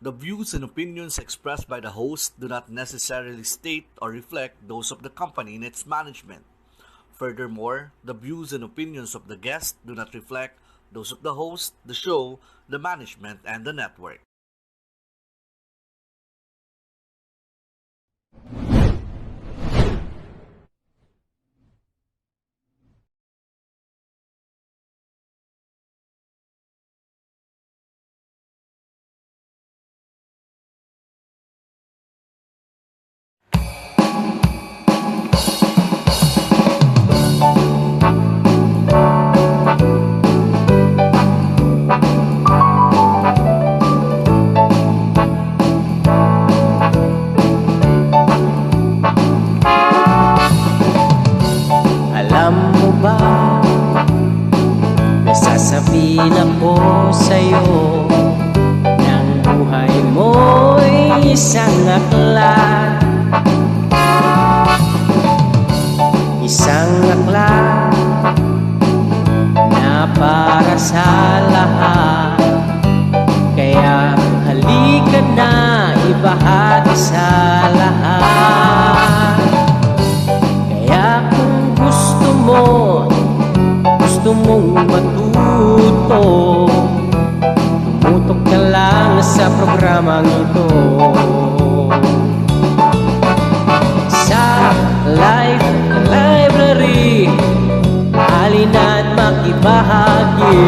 The views and opinions expressed by the host do not necessarily state or reflect those of the company and its management. Furthermore, the views and opinions of the guest do not reflect those of the host, the show, the management, and the network. Alam mo ba, nasasabihin ako sa'yo ng buhay mo'y isang aklat. Isang aklat na para sa lahat. Kaya halika na ibahagi sa lahat. Kaya kung gusto mong matuto, tumutok ka lang sa programang ito. Sa Life Library, halina't makibahagi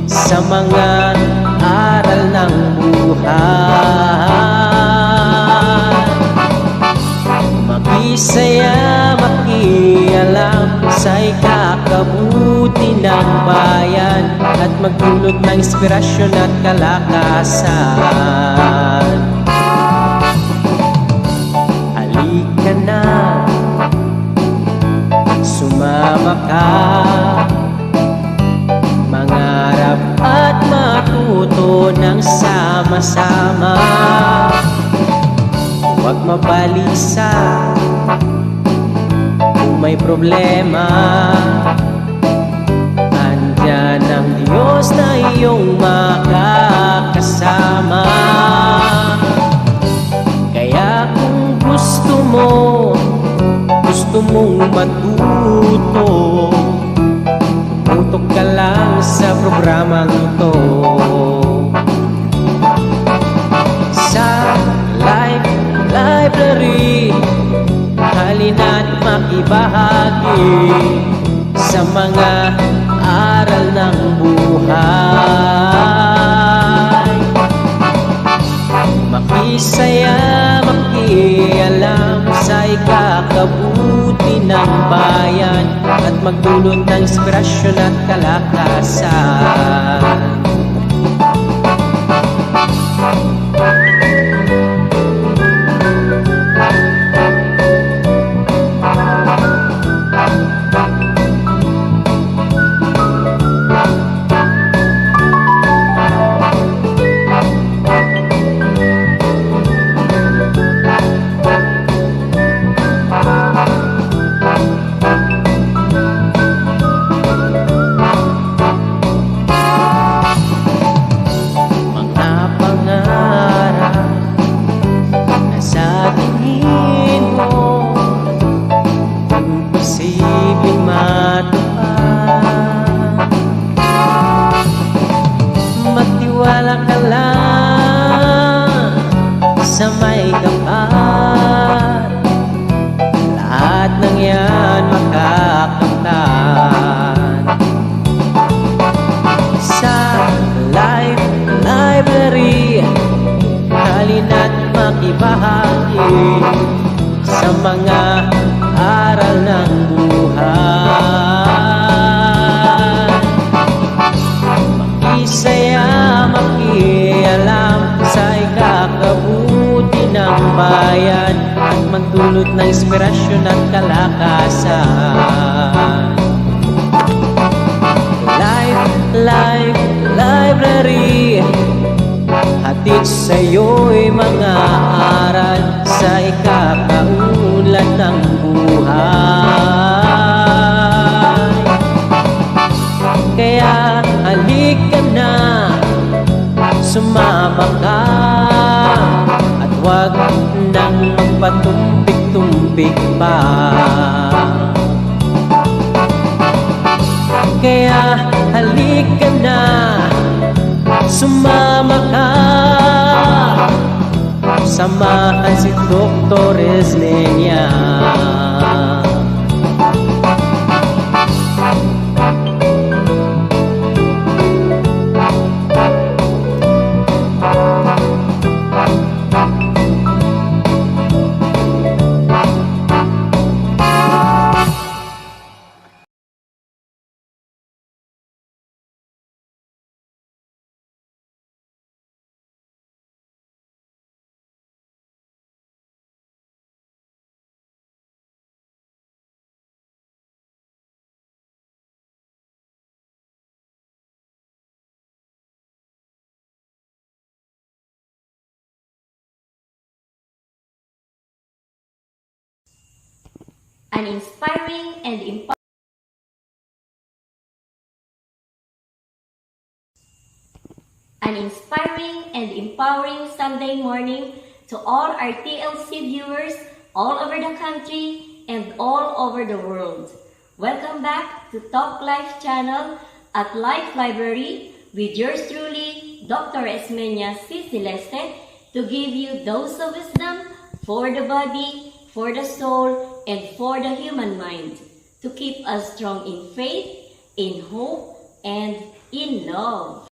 sa mga aral ng buhay. Makisaya, makialam sa ikakabuti ng bayan at magdulot ng inspirasyon at kalakasan. Halika na, sumama ka, mangarap at matuto ng sama-sama. Huwag mabalisa kung may problema. Andyan ang Diyos na iyong makakasama. Kaya kung gusto mong matuto, tumutok ka lang sa programang ito. Sa Life Library, halina't makibahagi sa mga aral ng buhay. Makisaya, makialam sa ikakabuti ng bayan at magdulot ng inspirasyon at kalakasan. Magtiwala ka lang sa may kapal, lahat ng yan makakamtan. Sa Life Library, halina't makibahagi sa mga aral ng buhay. Makisaya, makialam sa ikakabuti ng bayan at magdulot ng inspirasyon at kalakasan. Life Library, hatid sa'yo'y mga aral sa ikakaunlad ng buhay. Kaya halika na, sumama ka, patumpik-tumpik pa. Kaya halika na, sumama ka, samahan si Dr. Esmenia. An inspiring and empowering Sunday morning to all our TLC viewers all over the country and all over the world. Welcome back to Talk Life channel at Life Library with yours truly, Dr. Esmenia C. Celeste, to give you dose of wisdom for the body, for the soul, and for the human mind, to keep us strong in faith, in hope, and in love.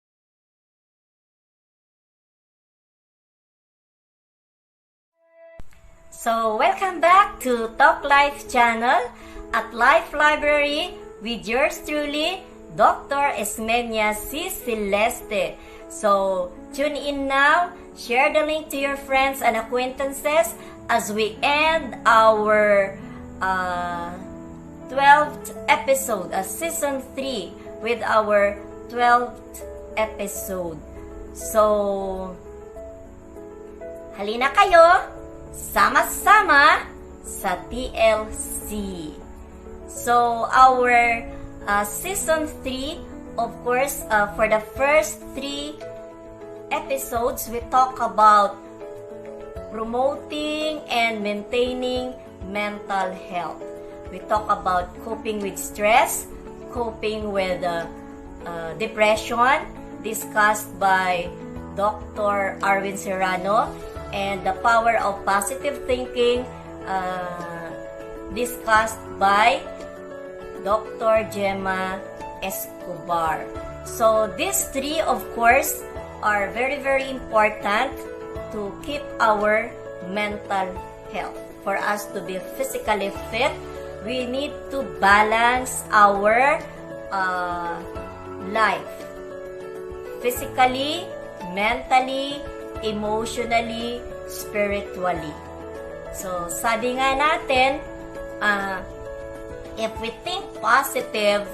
So, welcome back to Talk Life channel at Life Library with yours truly, Dr. Esmenia C. Celeste. So, tune in now, share the link to your friends and acquaintances as we end our 12th episode, season 3 with our 12th episode. So, halina kayo, sama-sama sa TLC. So, our season 3, of course, for the first 3 episodes, we talk about promoting and maintaining mental health. We talk about coping with stress, coping with depression, discussed by Dr. Arwin Serrano, and the power of positive thinking, discussed by Dr. Gemma Escobar. So these 3, of course, are very, very important to keep our mental health. For us to be physically fit, we need to balance our life. Physically, mentally, emotionally, spiritually. So, sabi nga natin, if we think positive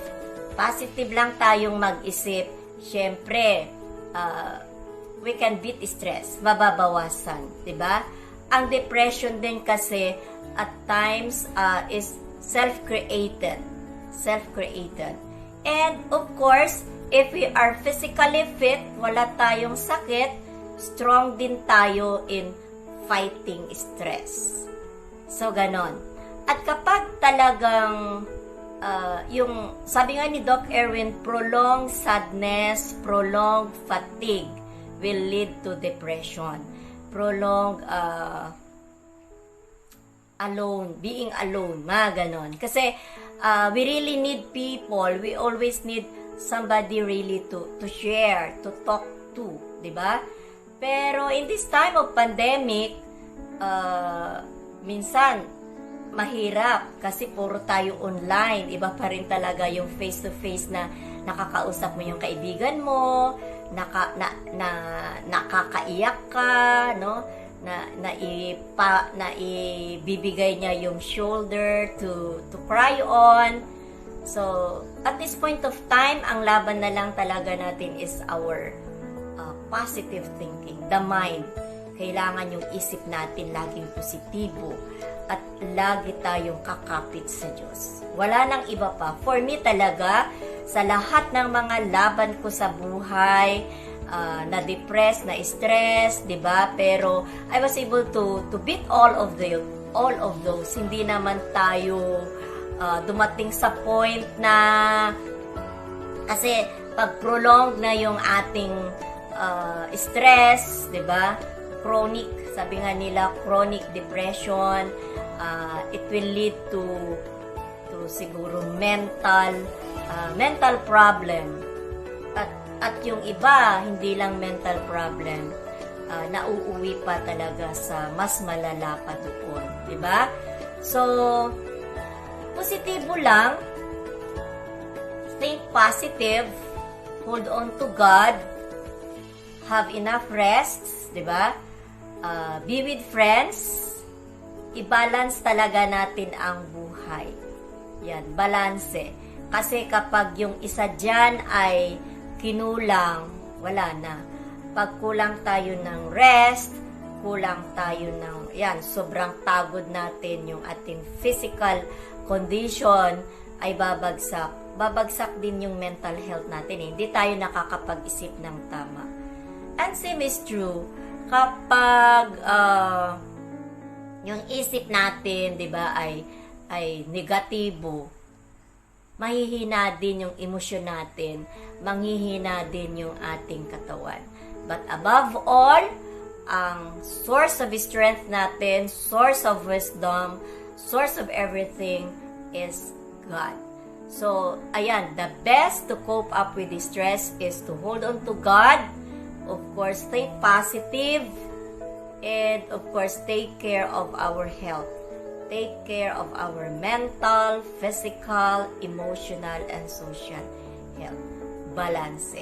lang tayong mag-isip, syempre, we can beat stress, mababawasan, diba? Ang depression din kasi at times is self-created. And of course, if we are physically fit, wala tayong sakit, strong din tayo in fighting stress. So, ganon. At kapag talagang yung, sabi nga ni Doc Erwin, prolonged sadness, prolonged fatigue will lead to depression. Prolonged being alone, mga ganon. Kasi we really need people, we always need somebody really to share, to talk to, di ba? Pero in this time of pandemic, minsan mahirap kasi puro tayo online. Iba pa rin talaga yung face-to-face na nakakausap mo yung kaibigan mo, nakakaiyak ka, no? Na ibibigay niya yung shoulder to cry on. So, at this point of time, ang laban na lang talaga natin is our positive thinking, the mind. Kailangan yung isip natin laging positibo at lagi tayong kakapit sa Diyos. Wala nang iba pa. For me talaga, sa lahat ng mga laban ko sa buhay, na-depress, na-stress, 'di ba? Pero I was able to beat all of those. Hindi naman tayo dumating sa point na kasi pag prolonged na yung ating stress, 'di ba? Chronic, sabi nga nila, chronic depression, it will lead to siguro mental problem. At yung iba, hindi lang mental problem, nauuwi pa talaga sa mas malala pa doon, 'di ba? So, positibo lang, think positive, hold on to God, have enough rests, 'di ba? Be with friends, i-balance talaga natin ang buhay. Yan, balanse. Kasi kapag yung isa dyan ay kinulang, wala na. Pag kulang tayo ng rest, kulang tayo ng, yan, sobrang pagod natin, yung ating physical condition ay babagsak. Babagsak din yung mental health natin. Hindi tayo nakakapag-isip ng tama. And same is true, kapag yung isip natin, 'di ba, ay negatibo, mahihina din yung emosyon natin, manghihina din yung ating katawan. But above all, ang source of strength natin, source of wisdom, source of everything is God. So, ayan, the best to cope up with the stress is to hold on to God. Of course, think positive. And of course, take care of our health. Take care of our mental, physical, emotional, and social health. Balance.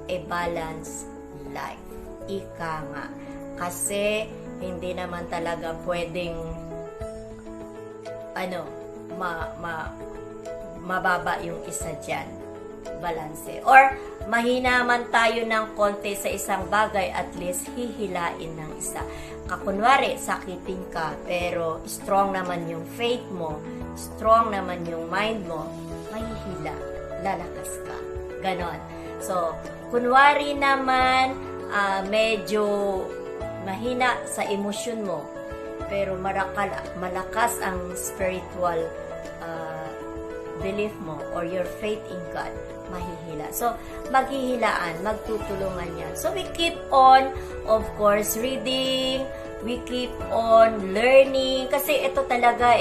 A balanced life. Ika nga. Kasi, hindi naman talaga pwedeng mababa yung isa dyan. Balance. Or, mahina man tayo ng konti sa isang bagay, at least hihilain ng isa. Kakunwari, sakitin ka, pero strong naman yung faith mo, strong naman yung mind mo, mahihila, lalakas ka. Ganon. So, kunwari naman, medyo mahina sa emosyon mo, pero malakas ang spiritual belief mo or your faith in God, mahihila. So, maghihilaan, magtutulungan yan. So, we keep on, of course, reading, we keep on learning, kasi ito talaga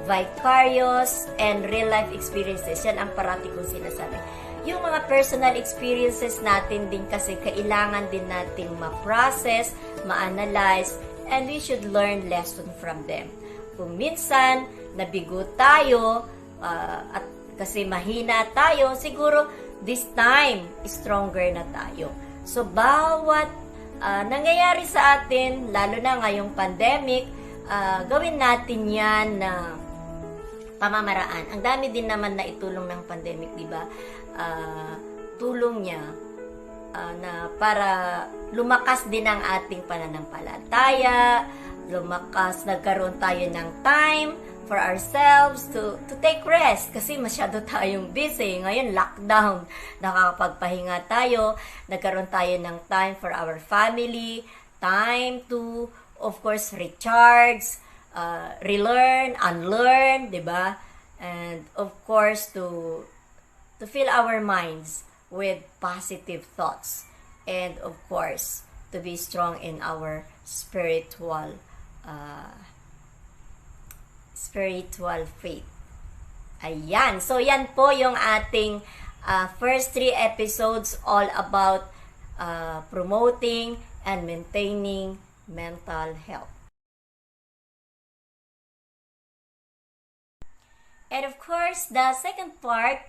vicarious and real life experiences. Yan ang parati kong sinasabi. Yung mga personal experiences natin din kasi kailangan din nating ma-process, ma-analyze, and we should learn lesson from them. Kung minsan, nabigo tayo, at kasi mahina tayo, siguro this time, stronger na tayo. So, bawat nangyayari sa atin, lalo na ngayong pandemic, gawin natin yan na pamamaraan. Ang dami din naman na itulong ng pandemic, di ba? Tulong niya na para lumakas din ang ating pananampalataya, nagkaroon tayo ng time for ourselves to take rest kasi masyado tayong busy. Ngayon, lockdown. Nakakapagpahinga tayo. Nagkaroon tayo ng time for our family, time to, of course, recharge, relearn, unlearn, di ba? And, of course, to fill our minds with positive thoughts. And, of course, to be strong in our spiritual faith. Ayan. So, yan po yung ating first 3 episodes all about promoting and maintaining mental health. And of course, the second part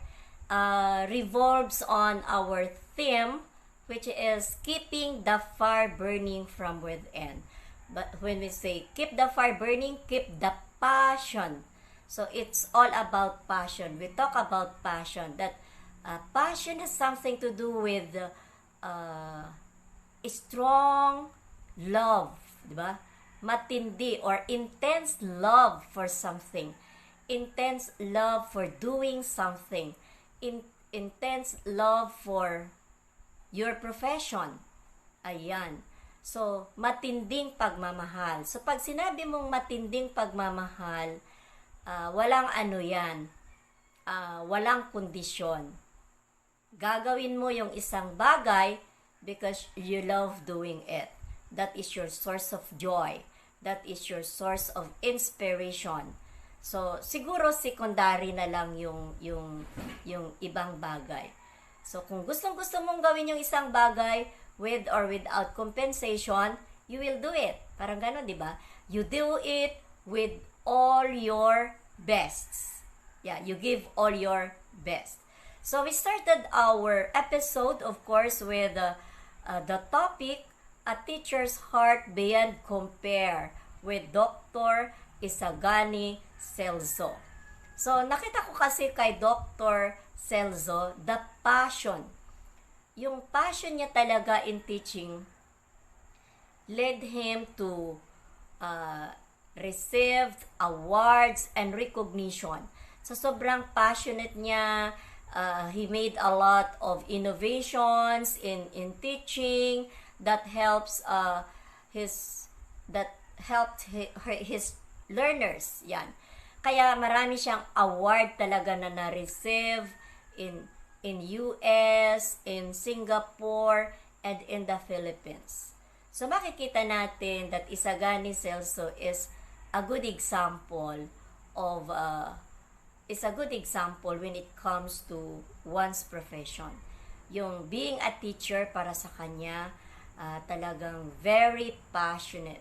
revolves on our theme, which is keeping the fire burning from within. But when we say keep the fire burning, keep the passion. So it's all about passion. We talk about passion. That passion has something to do with strong love, di ba? Matindi or intense love for something. Intense love for doing something. Intense love for your profession. Ayan. So, matinding pagmamahal. So, pag sinabi mong matinding pagmamahal, walang ano yan, walang kondisyon. Gagawin mo yung isang bagay because you love doing it. That is your source of joy. That is your source of inspiration. So, siguro secondary na lang yung ibang bagay. So, kung gustong-gusto mong gawin yung isang bagay with or without compensation, you will do it. Parang gano'n, di ba? You do it with all your bests. Yeah, you give all your best. So, we started our episode, of course, with the topic, A Teacher's Heart Beyond Compare with Dr. Isagani Celso. So, nakita ko kasi kay Dr. Celso, the passion. Yung passion niya talaga in teaching led him to receive awards and recognition. So, sobrang passionate niya. He made a lot of innovations in teaching that helps his learners. Yan. Kaya marami siyang award talaga na na-receive in US, in Singapore, and in the Philippines. So makikita natin that Isagani Celso is a good example when it comes to one's profession. Yung being a teacher para sa kanya, talagang very passionate.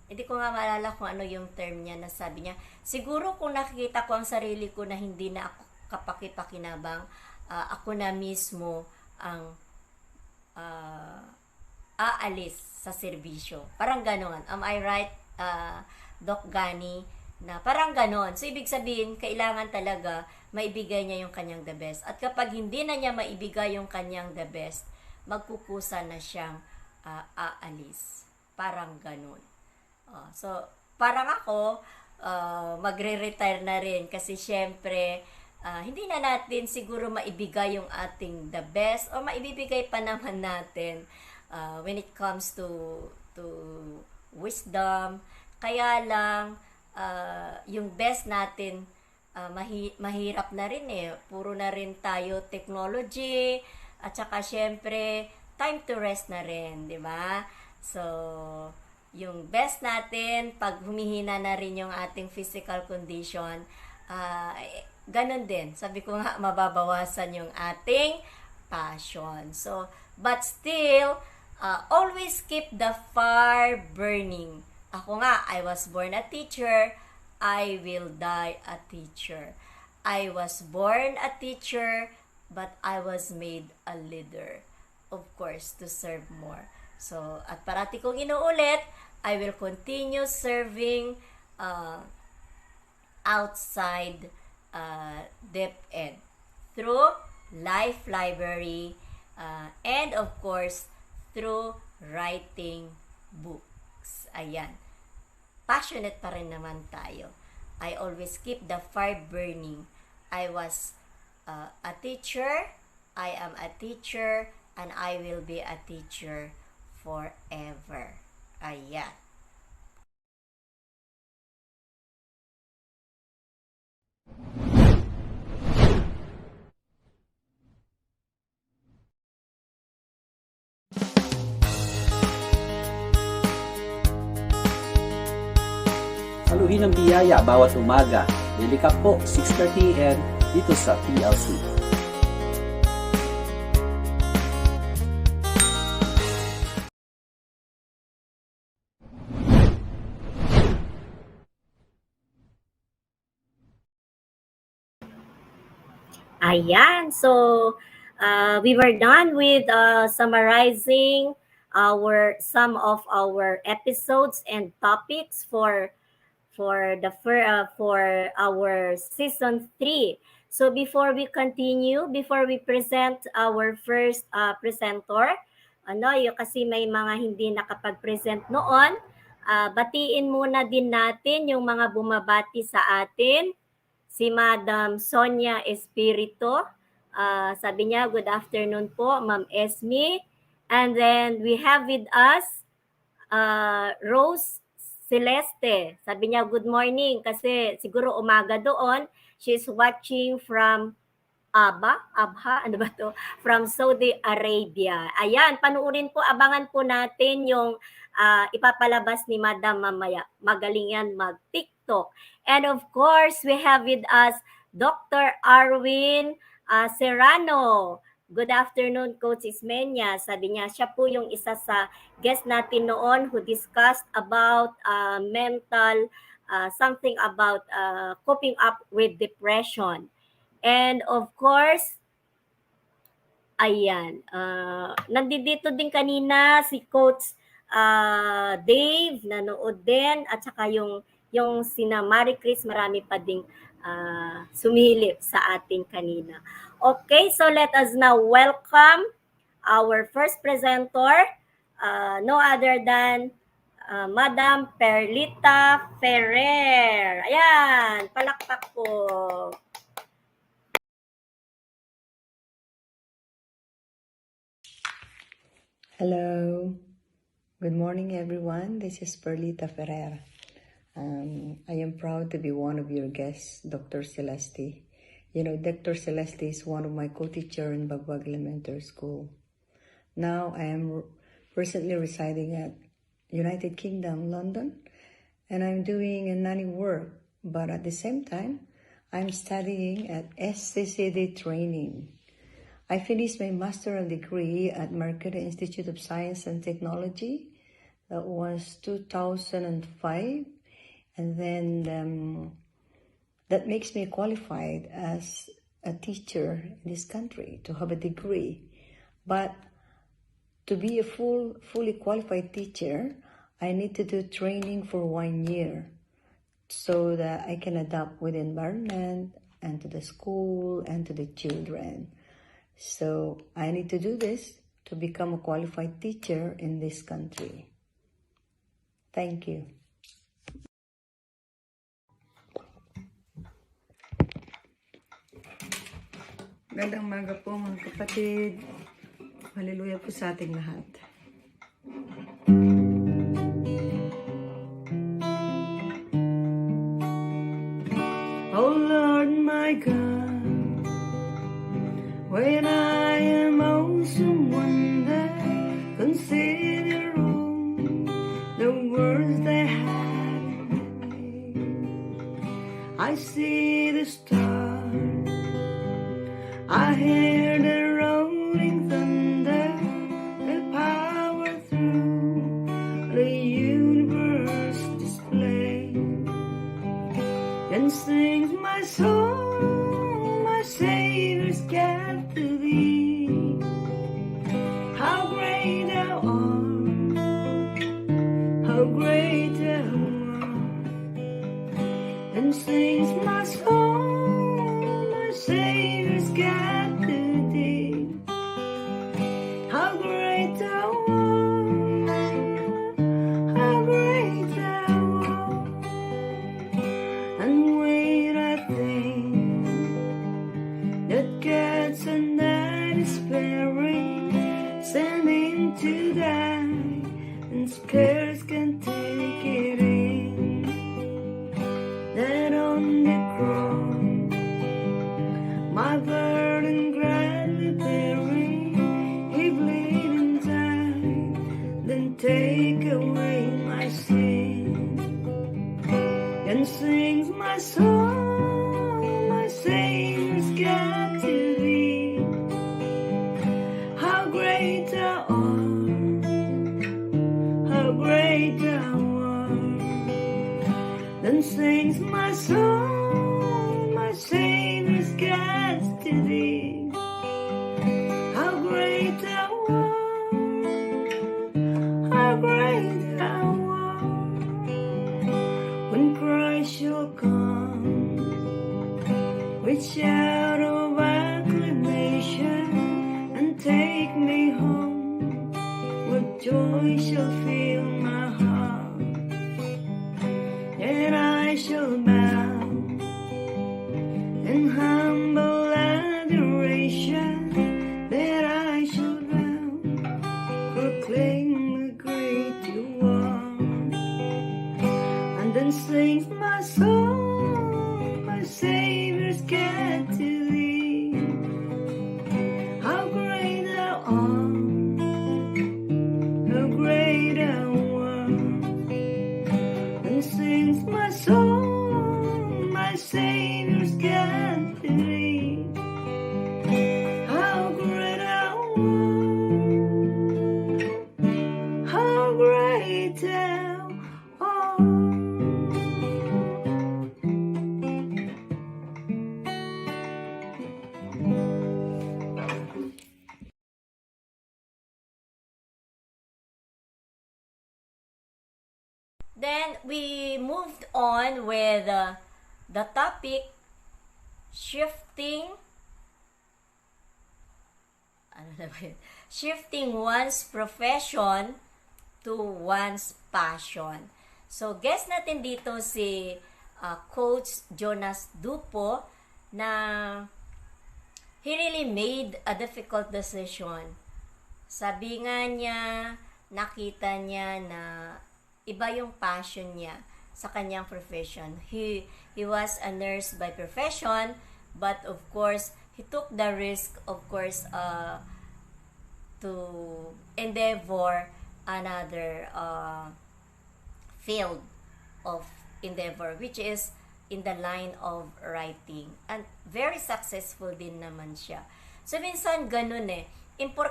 Hindi ko nga maalala kung ano yung term niya na sabi niya, siguro kung nakikita ko ang sarili ko na hindi na ako kapakipakinabang, ako na mismo ang aalis sa serbisyo. Parang ganon. Am I right, Doc Gani? Na parang ganon. So, ibig sabihin, kailangan talaga maibigay niya yung kanyang the best. At kapag hindi na niya maibigay yung kanyang the best, magkukusa na siyang aalis. Parang ganon. So, parang ako, magre-retire na rin kasi syempre, hindi na natin siguro maibigay yung ating the best o maibibigay pa naman natin when it comes to wisdom. Kaya lang, yung best natin, mahirap na rin eh. Puro na rin tayo technology at saka syempre, time to rest na rin, di ba? So, yung best natin, pag humihina na rin yung ating physical condition, ganun din. Sabi ko nga, mababawasan yung ating passion. So, but still, always keep the fire burning. Ako nga, I was born a teacher, I will die a teacher. I was born a teacher, but I was made a leader. Of course, to serve more. So, at parati kong inuulit, I will continue serving outside DepEd through Life Library and of course through writing books. Ayan. Passionate pa rin naman tayo. I always keep the fire burning. I was a teacher, I am a teacher, and I will be a teacher forever. Ayan. Saluhin ng biyaya bawat umaga. Delika po, 6:30 AM dito sa PLC. Ayan. So, we were done with summarizing some of our episodes and topics for our season 3. So before we continue, before we present our first presenter, kasi may mga hindi nakapag-present noon, batiin muna din natin yung mga bumabati sa atin. Si Madam Sonia Espirito, sabi niya, good afternoon po, Ma'am Esme. And then we have with us Rose Celeste. Sabi niya, good morning kasi siguro umaga doon. She's watching from Abha, ano ba to? From Saudi Arabia. Ayan, panuurin po, abangan po natin yung ipapalabas ni Madam mamaya. Magaling yan mag-TikTok. And of course, we have with us Dr. Arwin Serrano. Good afternoon, Coach Esmenia. Sabi niya, siya po yung isa sa guest natin noon who discussed about mental, something about coping up with depression. And of course, ayan, nandito din kanina si Coach Dave, nanood din, at saka yung sina Marie Chris, marami pa ding sumilip sa atin kanina. Okay, so let us now welcome our first presenter, no other than Madam Perlita Ferrer. Ayan, palakpak po. Hello. Good morning, everyone. This is Perlita Ferrer. I am proud to be one of your guests, Dr. Celeste. You know, Dr. Celeste is one of my co-teacher in Bagbag Elementary School. Now I am presently residing at United Kingdom, London, and I'm doing a nanny work. But at the same time, I'm studying at SCCD training. I finished my master's degree at Mercury Institute of Science and Technology. That was 2005. And then that makes me qualified as a teacher in this country to have a degree. But to be a fully qualified teacher, I need to do training for 1 year so that I can adapt with the environment and to the school and to the children. So I need to do this to become a qualified teacher in this country. Thank you. Magandang umaga po mga kapatid. Hallelujah po sa ating lahat. Oh Lord my God, when I am awesome wonder, consider all the words they had made. I see the stars, I hear the rolling thunder, the power through the universe display. Then sings my soul, my Savior's God to thee. How great thou art, how great thou art. Then sings my soul, my Savior's God to thee. How great thou art, how great thou art. And when I think that God's not despairing, sending to die, and scarce can take it in, that on the cross, my burden gladly bearing, He bled and died, then take away my sin. And sings my soul, my Savior's God to thee. How great thou art, how great thou art. Then sings my soul, my Savior's God to thee. How great thou art, how great thou art. When Christ shall come with shout of acclamation and take me home, what joy shall fill my heart. And I shall bow in humble adoration, that I shall bow Then sings my soul, my Savior's got to leave. How great thou art, how great thou art. Then sings my soul, my Savior's got to leave. How great thou art, how great thou art. Then we moved on with the topic shifting shifting one's profession to one's passion. So guest natin dito si Coach Jonas Dupo na he really made a difficult decision. Sabi nga niya, nakita niya na iba yung passion niya sa kanyang profession. He was a nurse by profession, but of course, he took the risk, of course, to endeavor another field of endeavor, which is in the line of writing. And very successful din naman siya. So, minsan ganun eh.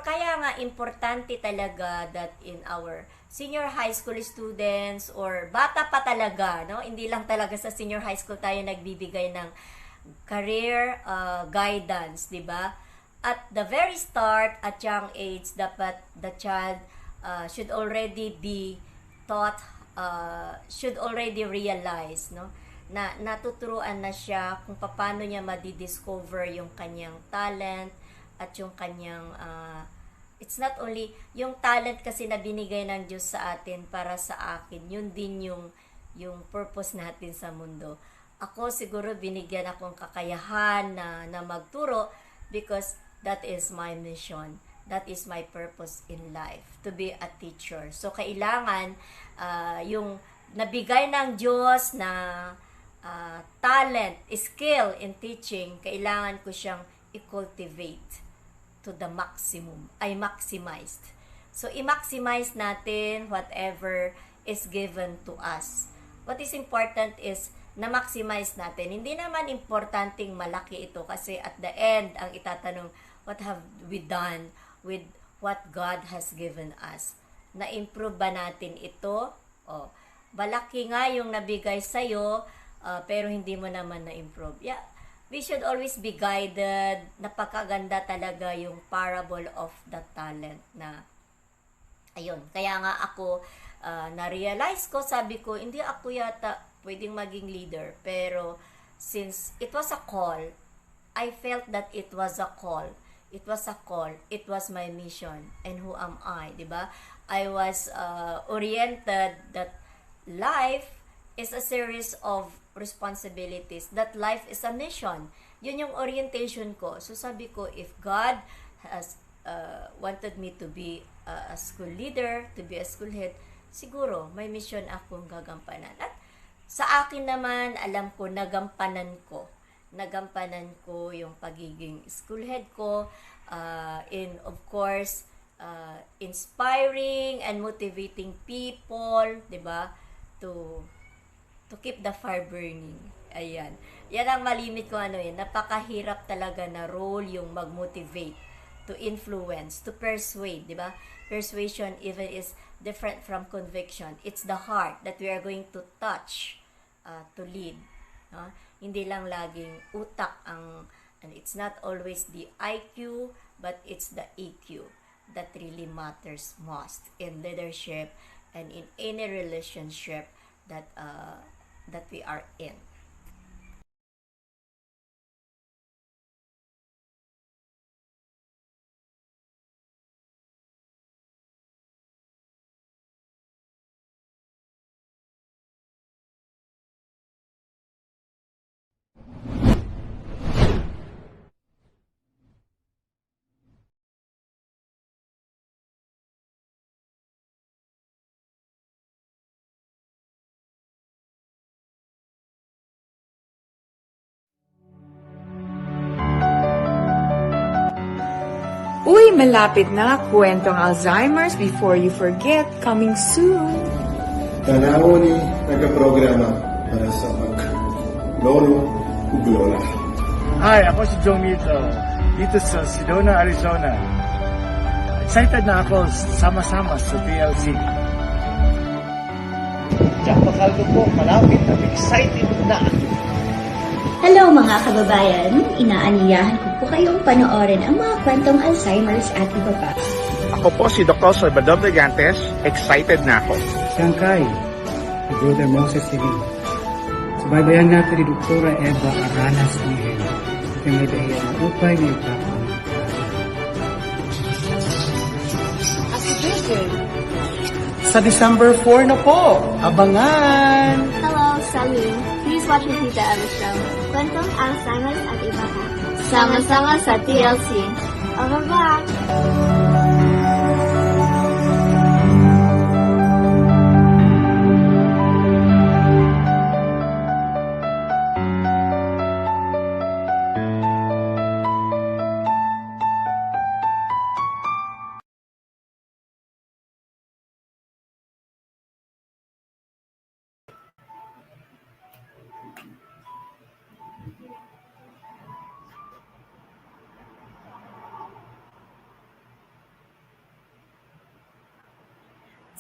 Kaya nga, importante talaga that in our senior high school students or bata pa talaga, no? Hindi lang talaga sa senior high school tayo nagbibigay ng career guidance, di ba? At the very start, at young age, dapat the child should already be taught, should already realize, no? Na natuturuan na siya kung paano niya madidiscover yung kanyang talent at yung kanyang it's not only yung talent kasi na binigay ng Diyos sa atin para sa akin, yun din yung purpose natin sa mundo. Ako siguro binigyan akong kakayahan na magturo because that is my mission. That is my purpose in life, to be a teacher. So kailangan yung nabigay ng Diyos na talent, skill in teaching, kailangan ko siyang i-cultivate to the maximum, ay maximized. So, i-maximize natin whatever is given to us. What is important is na-maximize natin. Hindi naman importanteng malaki ito kasi at the end, ang itatanong, what have we done with what God has given us? Na-improve ba natin ito? O, malaki nga yung nabigay sa'yo, pero hindi mo naman na-improve. Yeah. We should always be guided. Napakaganda talaga yung parable of the talent na ayun. Kaya nga ako na-realize ko, sabi ko, hindi ako yata pwedeng maging leader. Pero since it was a call, I felt that it was a call. It was a call. It was my mission. And who am I? Diba? I was oriented that life is a series of responsibilities, that life is a mission. Yun yung orientation ko. So sabi ko, if God has wanted me to be a school leader, to be a school head, siguro may mission akong gagampanan. At sa akin naman, alam ko, nagampanan ko yung pagiging school head ko, in of course, inspiring and motivating people, 'di ba? To keep the fire burning. Ayan. Yan ang malimit ko napakahirap talaga na role yung mag-motivate, to influence, to persuade, di ba? Persuasion even is different from conviction. It's the heart that we are going to touch, to lead. Hindi lang laging utak and it's not always the IQ, but it's the EQ that really matters most in leadership and in any relationship that we are in. Uy, malapit na. Kwentong Alzheimer's Before You Forget, coming soon. Tanaw ni nagaprograma para sa pag-lolo ug lola. Hi, ako si Joe Mito, dito sa Sedona, Arizona. Excited na ako sama-sama sa TLC. Jack Pacaldo po, malapit at excited na. Hello mga kababayan, inaanyayahan ko po kayong panoorin ang mga kwentong Alzheimer's at iba pa. Ako po si Dr. Salvador Brigantes, excited na ako. Siyangkay, si Brother Moses Siling. Subaybayan natin ni Dr. Eva Aranas Miguel. Ito may dahil na upay ni Papa. Sa December 4 na po. Abangan! Hello, Salim. Please watch with Tita Alice show. Kwentong Alzheimer's at iba pa. Sama-sama sa TLC. Over back!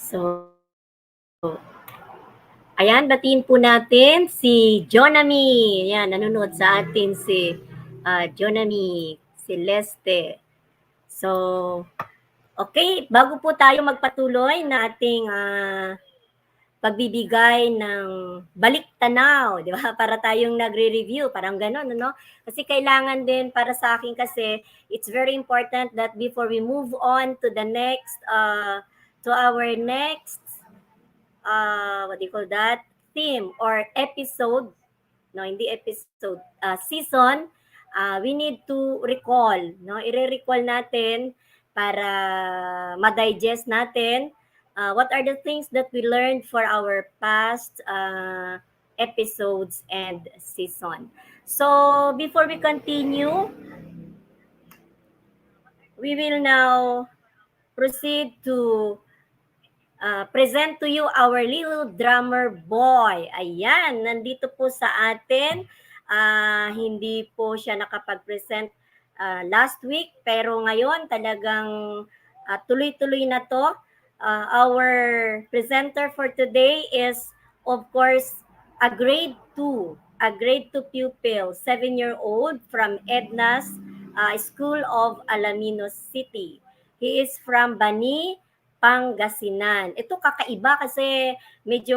So, ayan, batiin po natin si Jonami. Yan, nanonood sa atin si Jonami, Celeste. So, okay, bago po tayo magpatuloy na ating pagbibigay ng balik tanaw, di ba? Para tayong nagre-review, parang gano'n, no? Kasi kailangan din para sa akin kasi it's very important that before we move on to the next to our next what do you call that, theme or episode, no, hindi episode, season, we need to recall, no, i-recall natin para ma-digest natin what are the things that we learned for our past episodes and season. So before we continue, we will now proceed to present to you our little drummer boy. Ayan, nandito po sa atin. Hindi po siya nakapag-present last week, pero ngayon talagang tuloy-tuloy na to. Our presenter for today is, of course, a grade 2 pupil, 7-year-old from Edna's School of Alaminos City. He is from Bani, Pangasinan. Ito kakaiba kasi medyo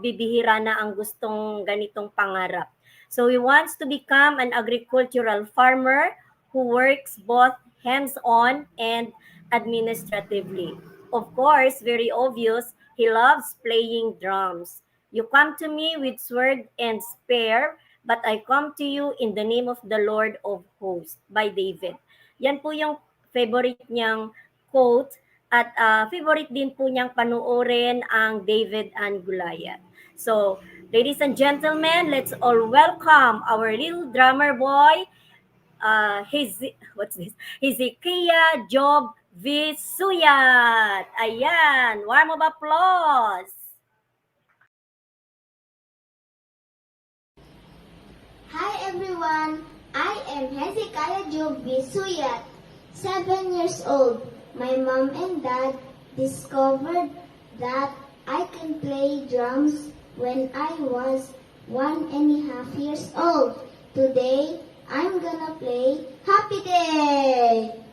bibihira na ang gustong ganitong pangarap. So he wants to become an agricultural farmer who works both hands-on and administratively. Of course, very obvious, he loves playing drums. You come to me with sword and spear, but I come to you in the name of the Lord of Hosts by David. Yan po yung favorite niyang quote. At favorite din po niyang panoorin ang David and Goliath. So, ladies and gentlemen, let's all welcome our little drummer boy, Hezekiah Job Visuyat. Ayan, warm of applause. Hi everyone, I am Hezekiah Job Visuyat, 7 years old. My mom and dad discovered that I can play drums when I was 1.5 years old. Today, I'm gonna play Happy Day!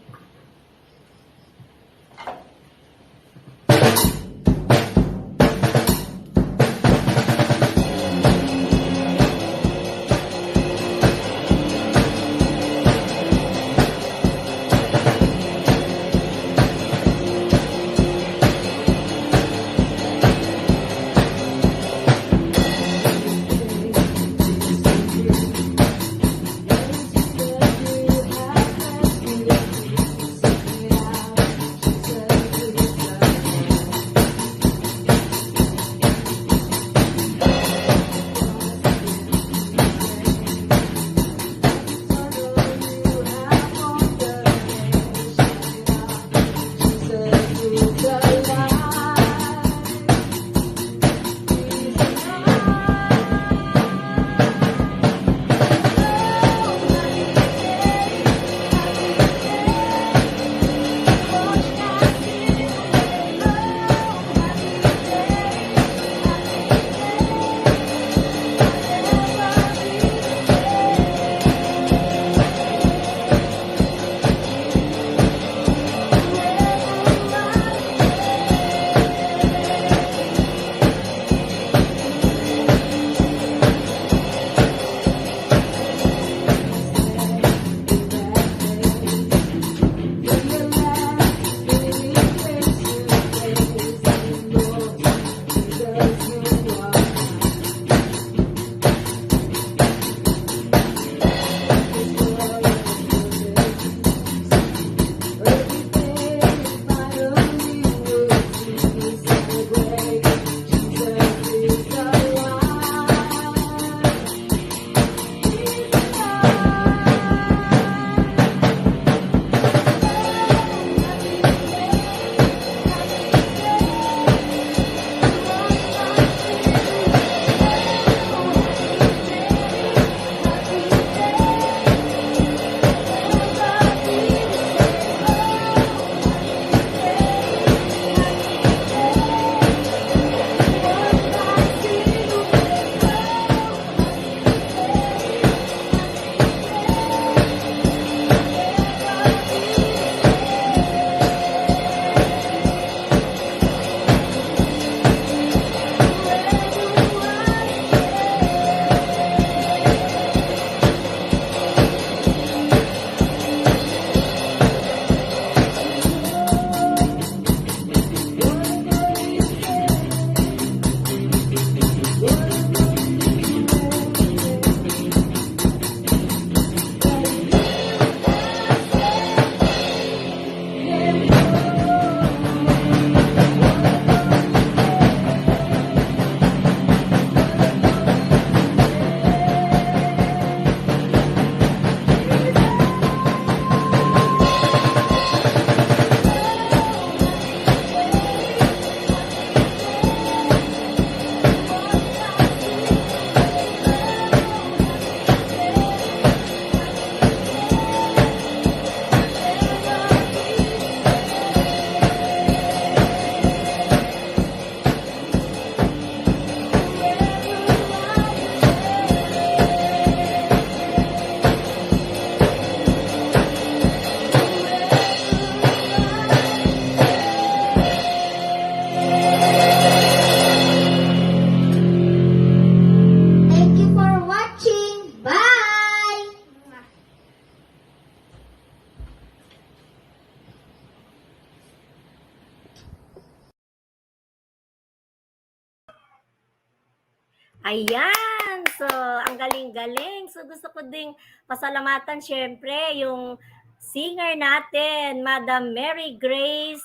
Ayan! So, ang galing-galing. So, gusto ko ding pasalamatan syempre yung singer natin, Madam Mary Grace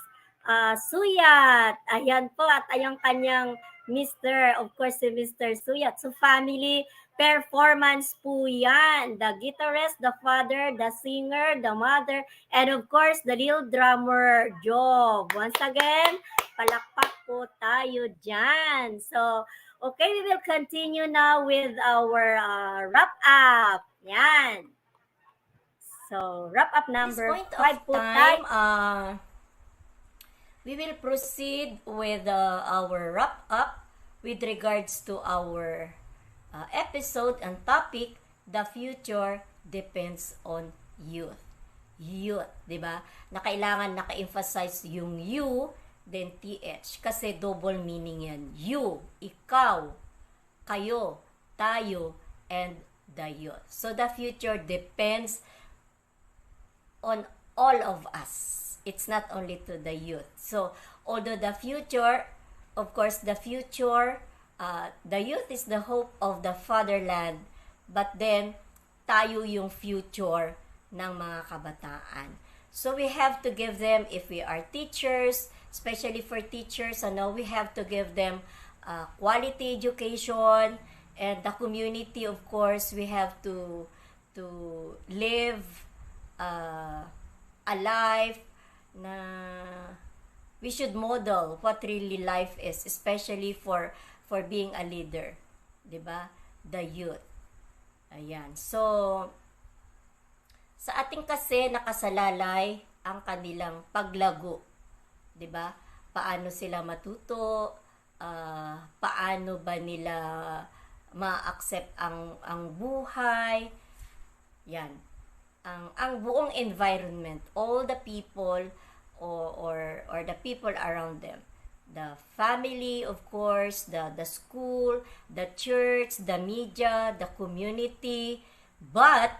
Suyat. Ayan po, at ayang kanyang Mr. Of course, si Mr. Suyat. So, family performance po yan. The guitarist, the father, the singer, the mother, and of course, the little drummer, Job. Once again, palakpak po tayo dyan. So, okay, we will continue now with our wrap-up. Yan. So, wrap-up number 5 po time, tayo. we will proceed with our wrap-up with regards to our episode and topic, the future depends on youth. Youth, di ba? Na kailangan naka-emphasize yung you, then TH. Kasi double meaning yan. You, ikaw, kayo, tayo, and the youth. So the future depends on all of us. It's not only to the youth. So, although the future, of course, the future, the youth is the hope of the fatherland, but then, tayo yung future ng mga kabataan. So, we have to give them, if we are teachers, especially for teachers, we have to give them quality education, and the community, of course, we have to live a life na we should model what really life is, especially for being a leader, 'di ba? The youth. Ayan. So sa ating kasi nakasalalay ang kanilang paglago, 'di ba? Paano sila matuto? Paano ba nila ma-accept ang buhay? Yan. Ang buong environment, all the people or the people around them, the family, of course, the school, the church, the media, the community, but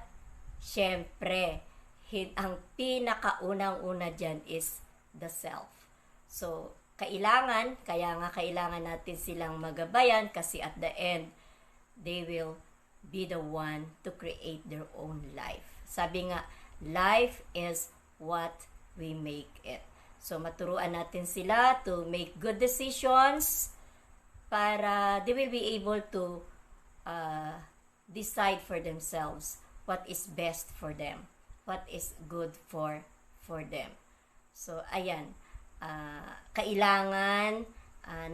syempre ang pinakaunang-una dyan is the self. So kaya nga kailangan natin silang magabayan, kasi at the end they will be the one to create their own life. Sabi nga, life is what we make it. So, maturuan natin sila to make good decisions para they will be able to decide for themselves what is best for them, what is good for them. So, ayan, kailangan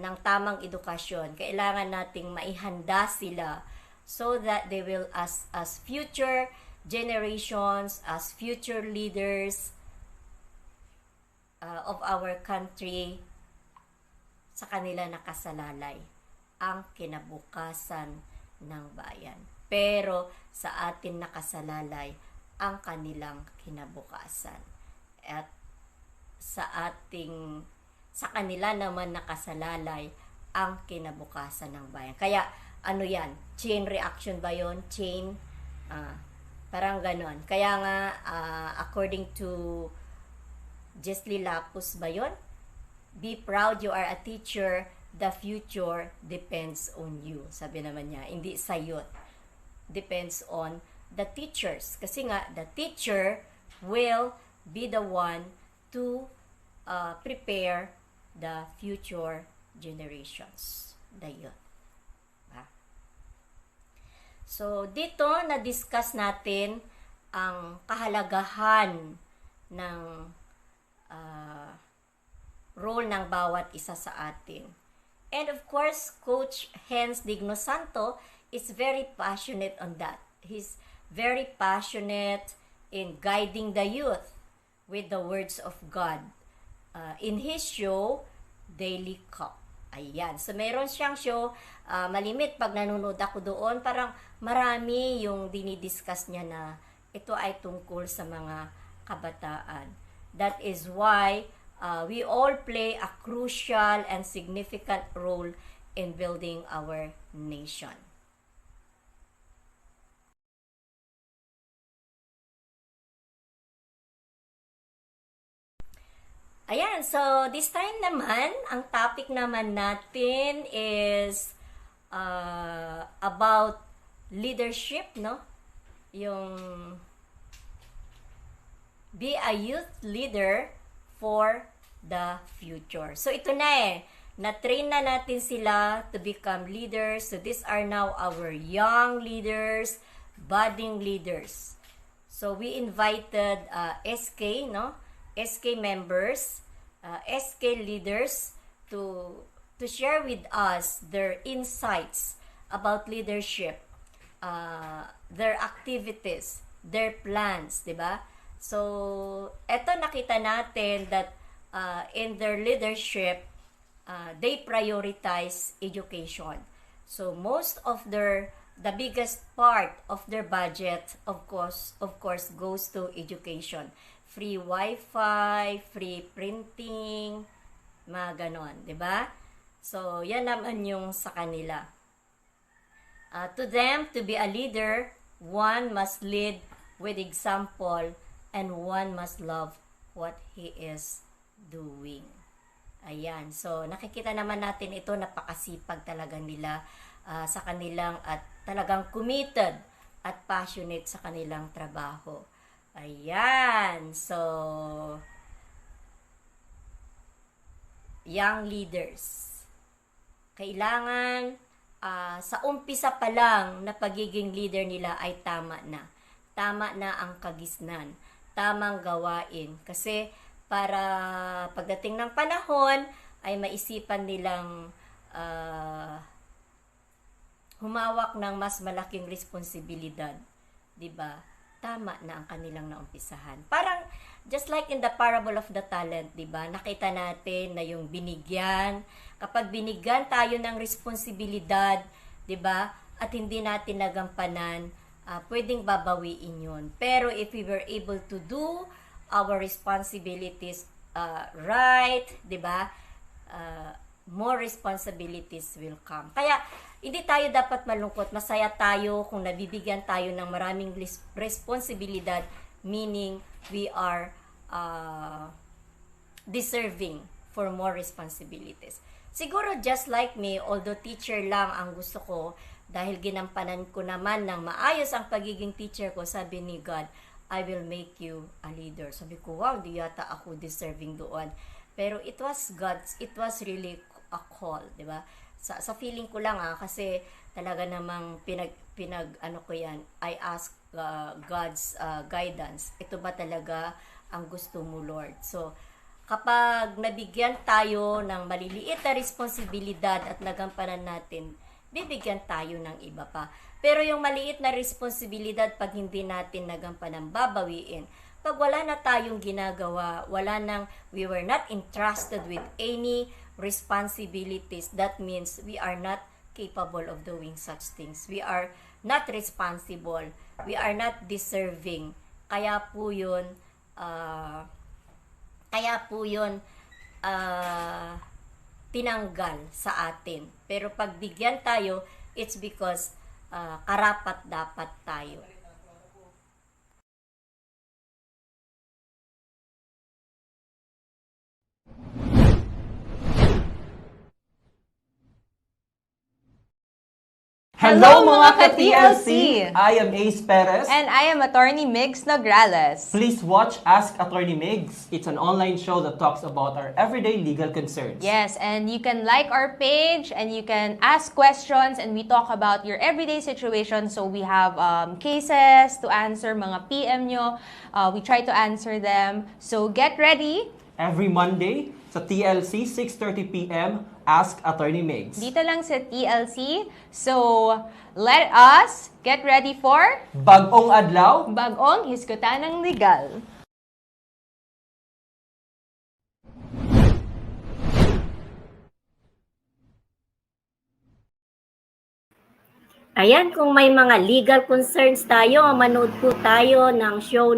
ng tamang edukasyon. Kailangan nating maihanda sila so that they will, as future generations, as future leaders of our country, sa kanila nakasalalay ang kinabukasan ng bayan. Pero sa atin nakasalalay ang kanilang kinabukasan. At sa kanila naman nakasalalay ang kinabukasan ng bayan. Kaya ano yan? Chain reaction ba yon? Chain? Parang ganon. Kaya nga, according to Jesli Lapus ba yun? Be proud you are a teacher. The future depends on you. Sabi naman niya, hindi sa youth. Depends on the teachers. Kasi nga, the teacher will be the one to prepare the future generations. The youth. So, dito na-discuss natin ang kahalagahan ng role ng bawat isa sa atin. And of course, Coach Hens Dignosanto is very passionate on that. He's very passionate in guiding the youth with the words of God. In his show, Daily Cup. Ayan. So, meron siyang show, malimit pag nanonood ako doon, parang marami yung dinidiscuss niya na ito ay tungkol sa mga kabataan. That is why we all play a crucial and significant role in building our nation. Ayan, so this time naman, ang topic naman natin is about leadership, no? Yung be a youth leader for the future. So ito na na-train na natin sila to become leaders. So these are now our young leaders, budding leaders. So we invited SK, no? SK members, SK leaders to share with us their insights about leadership, their activities, their plans, 'di ba? So, eto nakita natin that in their leadership, they prioritize education. So, most of the biggest part of their budget, of course, goes to education. Free Wi-Fi, free printing, mga ganon, di ba? So, yan naman yung sa kanila. To them, to be a leader, one must lead with example and one must love what he is doing. Ayan. So, nakikita naman natin ito, napakasipag talaga nila sa kanilang at talagang committed at passionate sa kanilang trabaho. Ayan. So, young leaders. Kailangan sa umpisa pa lang na pagiging leader nila ay tama na. Tama na ang kagisnan. Tamang gawain. Kasi para pagdating ng panahon ay maisipan nilang humawak ng mas malaking responsibilidad. 'Di ba? Tama na ang kanilang naumpisahan. Parang just like in the parable of the talent, 'di ba? Nakita natin na yung binigyan, kapag binigyan tayo ng responsibilidad, 'di ba? At hindi natin nagampanan, pwedeng babawiin yun. Pero if we were able to do our responsibilities right, di ba? More responsibilities will come. Kaya, hindi tayo dapat malungkot. Masaya tayo kung nabibigyan tayo ng maraming responsibilidad, meaning we are deserving for more responsibilities. Siguro just like me, although teacher lang ang gusto ko, dahil ginampanan ko naman ng maayos ang pagiging teacher ko, sabi ni God, I will make you a leader. Sabi ko, wow, di yata ako deserving doon. Pero it was really a call, di ba? Sa feeling ko lang kasi talaga namang ano ko yan, I ask God's guidance. Ito ba talaga ang gusto mo, Lord? So, kapag nabigyan tayo ng maliliit na responsibilidad at nagampanan natin, bibigyan tayo ng iba pa. Pero yung maliit na responsibilidad, pag hindi natin nagampanan, babawiin. Pag wala na tayong ginagawa, we were not entrusted with any responsibilities, that means we are not capable of doing such things. We are not responsible. We are not deserving. Kaya po yun, tinanggal sa atin. Pero pag bigyan tayo, it's because karapat-dapat tayo. Hello mga ka-TLC! I am Ace Perez. And I am Attorney Migs Nograles. Please watch Ask Attorney Migs. It's an online show that talks about our everyday legal concerns. Yes, and you can like our page and you can ask questions and we talk about your everyday situation. So we have cases to answer, mga PM nyo. We try to answer them. So get ready. Every Monday sa TLC, 6:30 p.m., Ask Attorney Migs. Dito lang sa TLC. So, let us get ready for Bagong Adlaw, Bagong Hisgutanang Legal. Ayan, kung may mga legal concerns tayo, manood po tayo ng show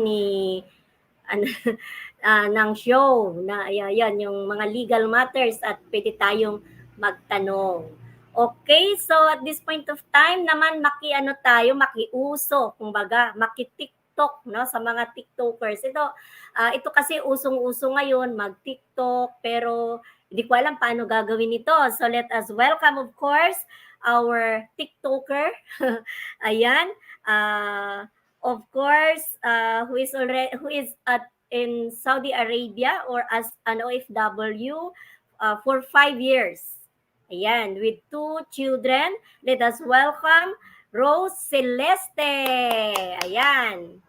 ng show na ayan, yung mga legal matters at pwede tayong magtanong. Okay, so at this point of time naman makiuso, kumbaga, maki-TikTok, no, sa mga TikTokers. Ito kasi usong-uso ngayon mag-TikTok, pero Hindi ko alam paano gagawin ito. So let us welcome, of course, our TikToker. Ayan. Of course, who is in Saudi Arabia or as an OFW for 5 years. Ayan, with 2 children. Let us welcome Rose Celeste. Ayan.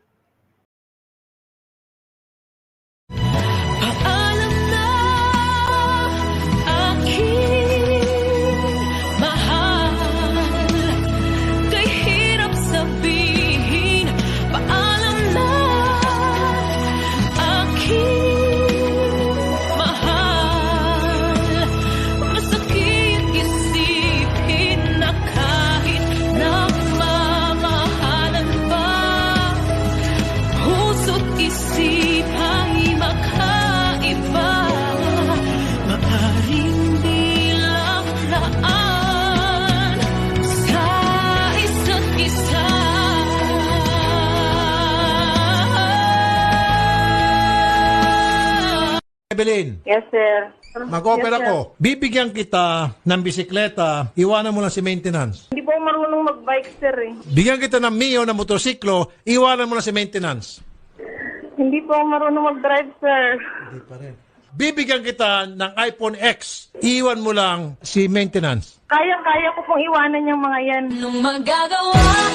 Paalam na aking mahal, kay hirap sabihin. Paalam na aking mahal, masakit isipin na kahit nagmamahalan pa, puso't isip ay makaiba, maaring bilang laan sa isa't isa. Evelyn, Yes, sir. mag-opera Yes, sir. ko. Bibigyan kita ng bisikleta, iwanan mo lang si maintenance. Hindi po ako marunong mag-bike, sir eh. Bigyan kita ng Mio na motorsiklo, iwanan mo lang si maintenance. Hindi po ako marunong mag-drive, sir. Hindi pa rin. Bibigyan kita ng iPhone X, iwan mo lang si maintenance. Kaya ko pong iwanan yung mga yan. Nung magagawa,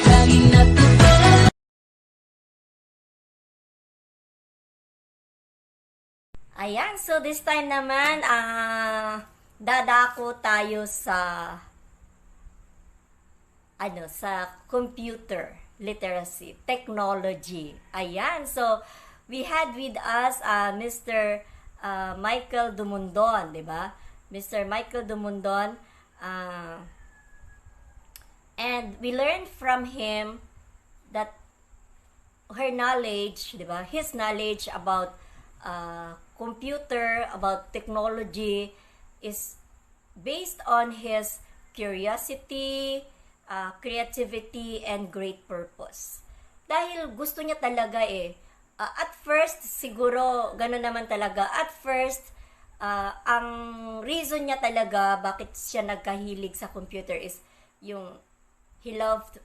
laging natutunan. Ayan, so this time naman, dadako tayo sa computer literacy, technology. Ayan, so we had with us Mr. Michael Dumundon, di ba? Mr. Michael Dumundon, and we learned from him that her knowledge, di ba? His knowledge about computer, about technology is based on his curiosity, creativity, and great purpose. Dahil gusto niya talaga at first, siguro, gano'n naman talaga. At first, ang reason niya talaga bakit siya nagkahilig sa computer is yung he loved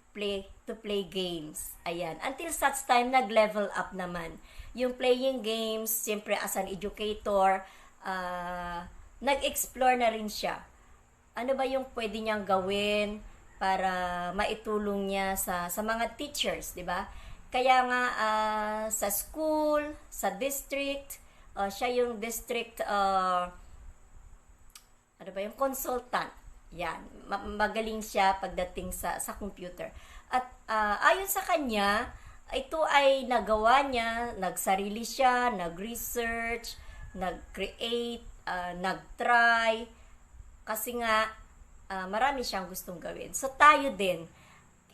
to play games. Ayan. Until such time, nag-level up naman. Yung playing games, siyempre as an educator, nag-explore na rin siya. Ano ba yung pwede niyang gawin para maitulong niya sa mga teachers, di ba? Kaya nga sa school, sa district, siya yung district yung consultant. Yan, magaling siya pagdating sa computer. At ayon sa kanya, ito ay nagawa niya, nagsarili siya, nag-research, nag-create, nag-try, kasi nga marami siyang gustong gawin. So tayo din,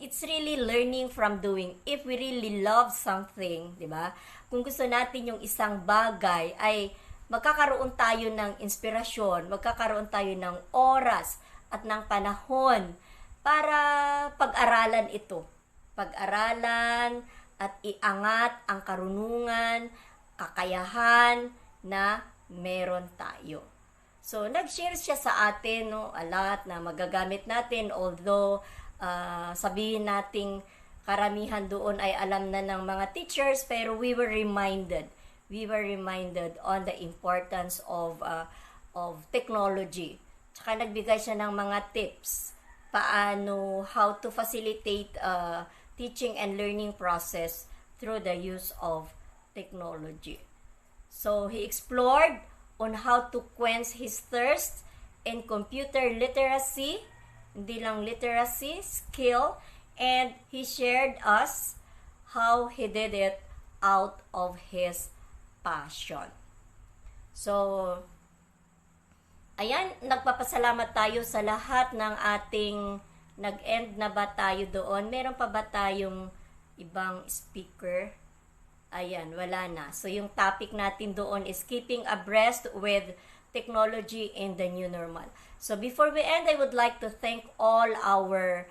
it's really learning from doing. If we really love something, di ba? Kung gusto natin yung isang bagay, ay magkakaroon tayo ng inspirasyon, magkakaroon tayo ng oras at ng panahon para pag-aralan ito. Pag-aralan at iangat ang karunungan, kakayahan na meron tayo. So, nag-share siya sa atin, a lot na magagamit natin, although sabihin nating karamihan doon ay alam na ng mga teachers, pero we were reminded on the importance of technology. Tsaka nagbigay siya ng mga tips how to facilitate teaching and learning process through the use of technology. So he explored on how to quench his thirst in computer literacy, hindi lang literacy, skill, and he shared us how he did it out of his passion. So, ayan, nagpapasalamat tayo sa lahat ng ating nag-end na ba tayo doon? Meron pa ba tayong ibang speaker? Ayan, wala na. So, yung topic natin doon is keeping abreast with technology in the new normal. So, before we end, I would like to thank all our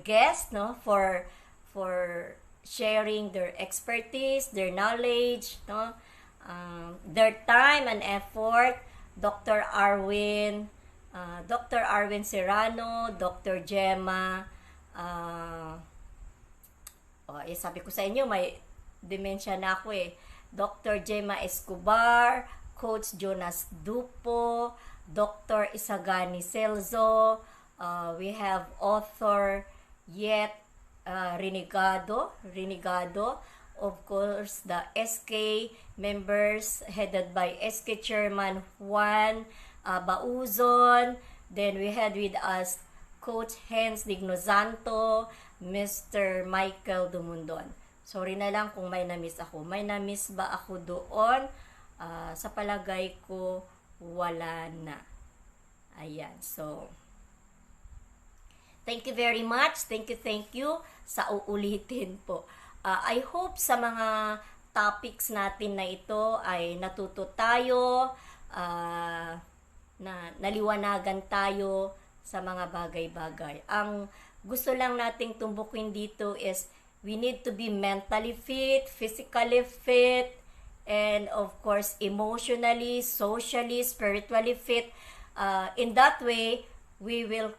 guests, for sharing their expertise, their knowledge, their time and effort, Dr. Arwin Serrano, Dr. Gemma, sabi ko sa inyo, may dementia na ako eh. Dr. Gemma Escobar, Coach Jonas Dupo, Dr. Isagani Celso, we have author Yet Renegado, of course, the SK members headed by SK Chairman Juan Bauzon. Then we had with us Coach Hens Dignozanto, Mr. Michael Dumundon. Sorry na lang kung may na-miss ako. May na-miss ba ako doon? Sa palagay ko, wala na. Ayan. So, thank you very much. Thank you sa uulitin po. I hope sa mga topics natin na ito ay natuto tayo, na naliwanagan tayo sa mga bagay-bagay. Ang gusto lang nating tumbukin dito is we need to be mentally fit, physically fit, and of course emotionally, socially, spiritually fit. In that way, we will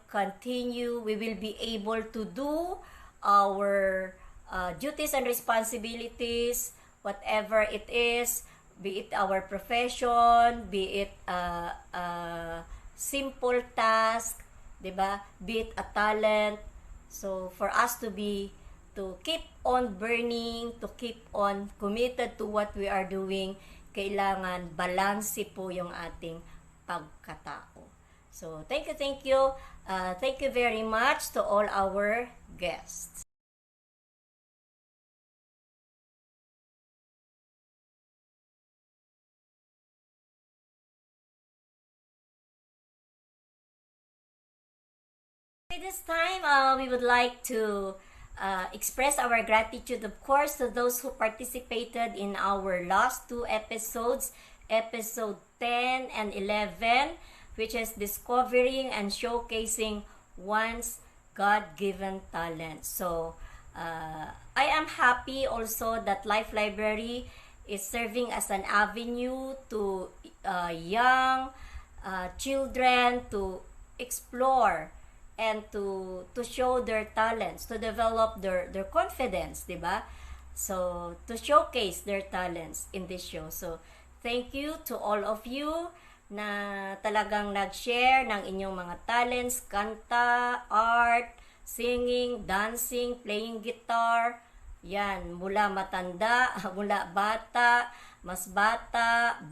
be able to do our duties and responsibilities, whatever it is, be it our profession, be it simple task, diba? Be it a talent. So for us to keep on burning, to keep on committed to what we are doing, kailangan balanse po yung ating pagkatao. So thank you. Thank you very much to all our guests. This time, we would like to express our gratitude, of course, to those who participated in our last two episodes, episode 10 and 11, which is discovering and showcasing one's God-given talent. So, I am happy also that Life Library is serving as an avenue to young children to explore and to show their talents, to develop their confidence, diba? So, to showcase their talents in this show. So, thank you to all of you na talagang nag-share ng inyong mga talents, kanta, art, singing, dancing, playing guitar. Yan, mula matanda, mula bata, mas bata,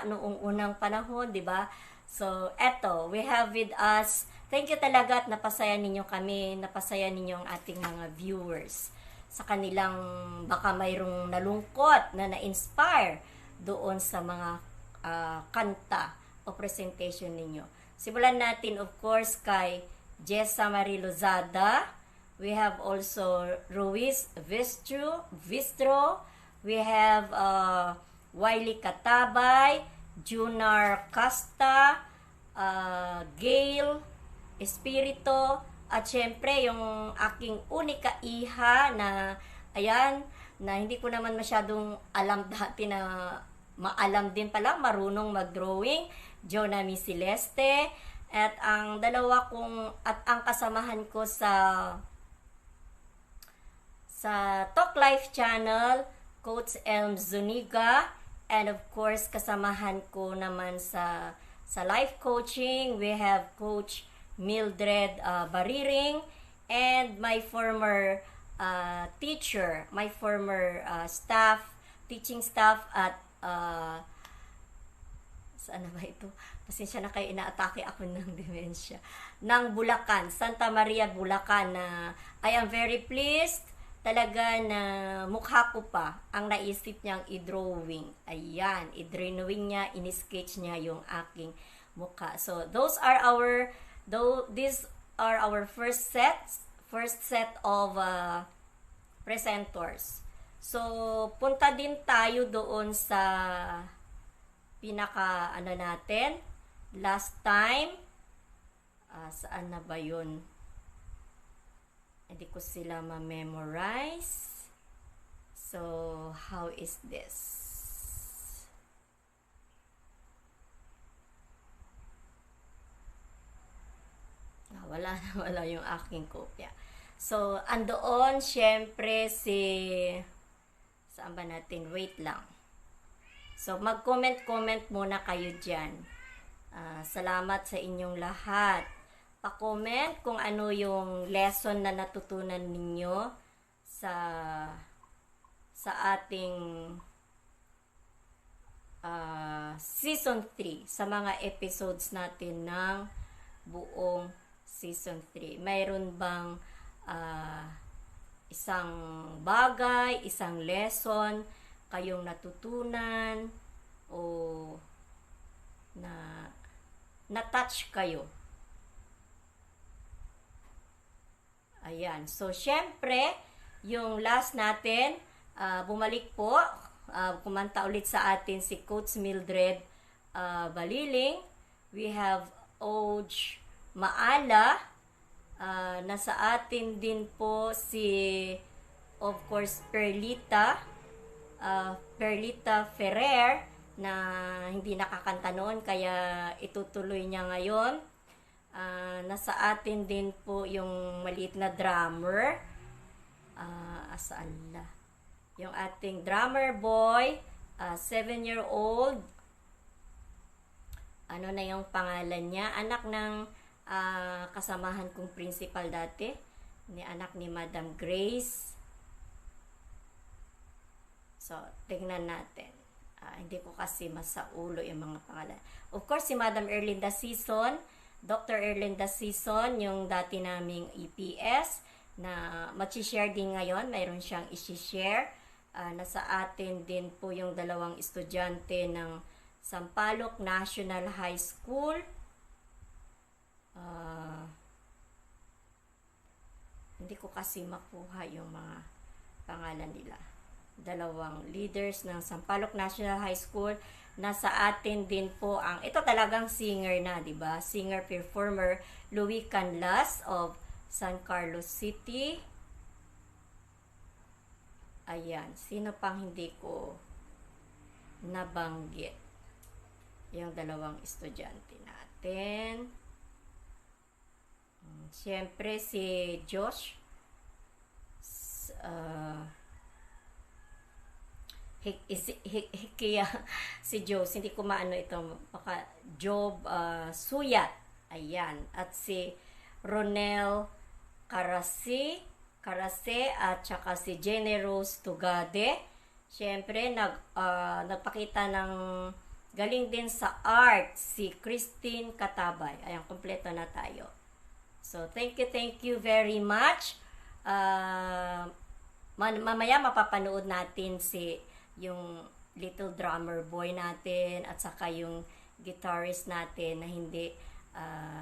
noong unang panahon, diba? So, eto, we have with us. Thank you talaga at napasaya ninyo kami, napasaya ninyo ang ating mga viewers sa kanilang baka mayroong nalungkot na na-inspire doon sa mga kanta o presentation ninyo. Simulan natin of course kay Jessa Marie Lozada. We have also Ruiz Vistro. We have Wiley Katabay, Junar Casta, Gail Espirito, at syempre yung aking unika iha na ayan, na hindi ko naman masyadong alam dati na maalam din pala, marunong mag-drawing, Jonami Celeste, at ang dalawa kong at ang kasamahan ko sa Talk Life channel, Coach Elm Zuniga, and of course kasamahan ko naman sa life coaching, we have Coach Mildred Bariring, and my former teacher, my former teaching staff at saan na ba ito? Pasensya na kayo, inaatake ako ng dementia. Ng Bulacan, Santa Maria, Bulacan, na I am very pleased talaga na mukha ko pa ang naisip niyang i-drawing. Ayan, i-drawing niya, in-sketch niya yung aking mukha. So, these are our first set of presenters. So, punta din tayo doon sa pinaka natin last time. Saan na ba yun? Hindi ko sila ma-memorize. So, how is this? wala yung aking kopya. So, andoon, syempre, saan ba natin? Wait lang. So, mag-comment muna kayo dyan. Salamat sa inyong lahat. Pa-comment kung ano yung lesson na natutunan ninyo sa ating season 3, sa mga episodes natin ng buong season 3. Mayroon bang isang bagay, isang lesson kayong natutunan o na-touch kayo? Ayan. So, syempre, yung last natin, bumalik po, kumanta ulit sa atin si Coach Mildred Baliling. We have Oj Maala. Nasa atin din po of course, Perlita Ferrer, na hindi nakakanta noon, kaya itutuloy niya ngayon. Nasa atin din po yung maliit na drummer. Asaan na? Yung ating drummer boy, 7-year-old. Ano na yung pangalan niya? Anak ng kasamahan kong principal dati. Anak ni Madam Grace. So, tingnan natin. Hindi ko kasi masaulo yung mga pangalan. Of course, si Madam Erlinda Season, Dr. Erlinda Season, yung dati naming EPS, na mag-share din ngayon. Mayroon siyang isi-share. Nasa atin din po yung dalawang estudyante ng Sampaloc National High School. Hindi ko kasi makuha yung mga pangalan nila. Dalawang leaders ng Sampaloc National High School. Nasa atin din po ito talagang singer na, di ba? Singer-performer Louis Canlas of San Carlos City. Ayan, sino pang hindi ko nabanggit? Yung dalawang estudyante natin. Siyempre si Josh. Si Josh, hindi ko maano ito, baka Job Suyat. Ayan, at si Ronel Karase at saka si Generous Tugade. Siyempre, nagpakita ng galing din sa art si Christine Katabay. Ayan, kompleto na tayo. So, thank you very much. Mamaya mapapanood natin yung little drummer boy natin at saka yung guitarist natin na hindi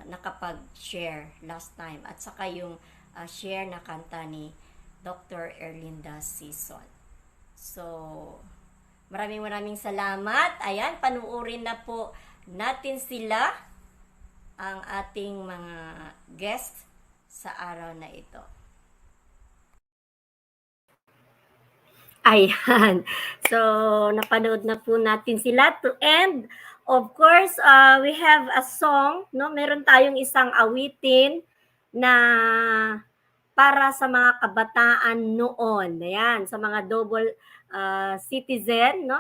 nakapag-share last time, at saka yung share na kanta ni Dr. Erlinda Season. So, maraming salamat. Ayan, panuorin na po natin sila, ang ating mga guests sa araw na ito. Ayan. So, napanood na po natin sila to end. Of course, we have a song, no? Meron tayong isang awitin na para sa mga kabataan noon. Ayan, sa mga double citizen, no?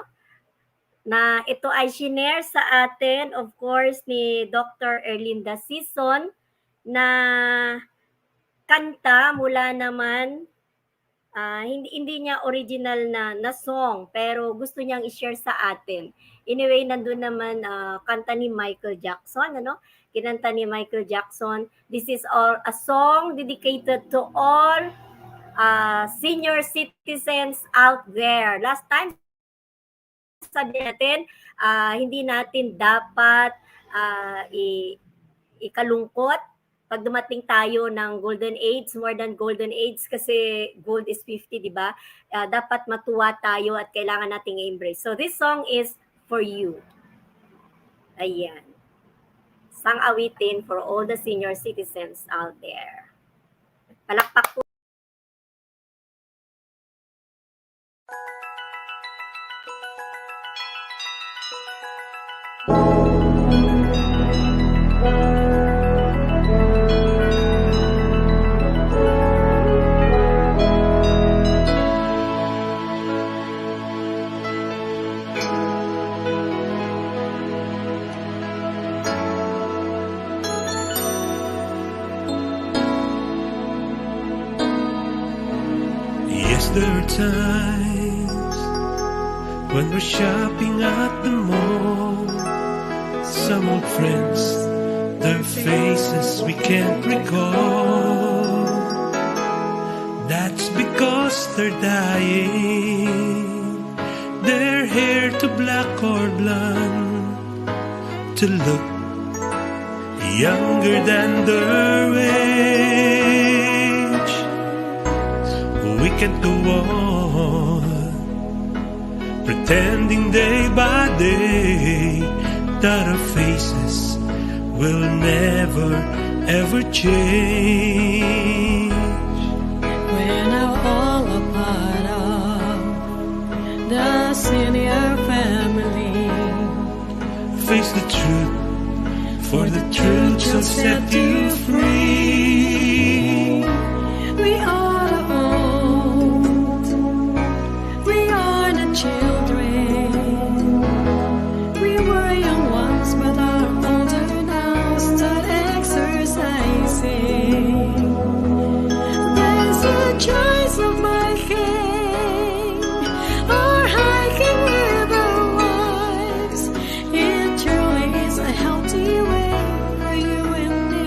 Na ito ay shinare sa atin, of course, ni Dr. Erlinda Season, na kanta mula naman, hindi niya original na song, pero gusto niyang i-share sa atin. Anyway, nandun naman kanta ni Michael Jackson, ano? Kinanta ni Michael Jackson. This is all a song dedicated to all senior citizens out there. Last time, sabi natin, hindi natin dapat ikalungkot pag dumating tayo ng golden age, more than golden age, kasi gold is 50, di ba? Dapat matuwa tayo at kailangan nating embrace. So this song is for you. Ayan. Sang awitin for all the senior citizens out there. Palakpak po. there are times when we're shopping at the mall. Some old friends, their faces we can't recall. That's because they're dyeing their hair to black or blonde to look younger than their age. We can't go on pretending day by day that our faces will never ever change. We're now all a part of the senior family. Face the truth, for the truth shall set you free. We are the old, we are the children. We were young once, but are older now, start exercising. There's a choice of biking or hiking with our wives. It truly is a healthy way for you and me.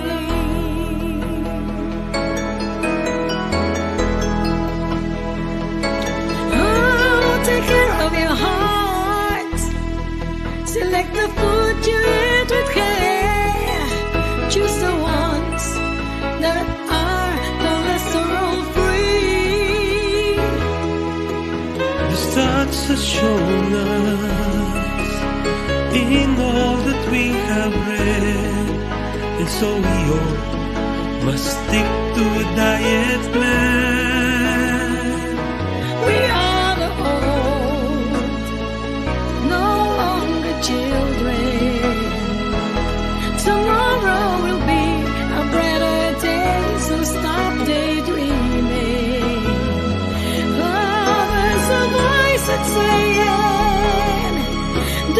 Oh, take care of your heart. Select the food you eat with care. Choose the ones that are cholesterol free. The stats have shown us in all that we have read, and so we all must stick to a diet plan. We are the old, no longer children. Tomorrow will be a brighter day, so stop daydreaming. Oh, there's a voice that's saying,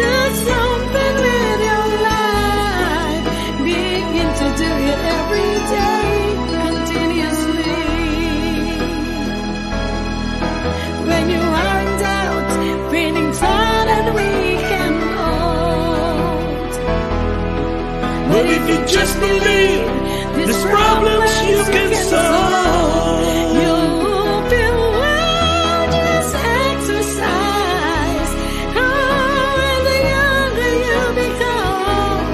do something with your life. Begin to do it every day, continuously. When you are in doubt, feeling tired and weak and old, but if you just believe, these problems you can solve. You'll feel well, just exercise. Oh, and the younger you become,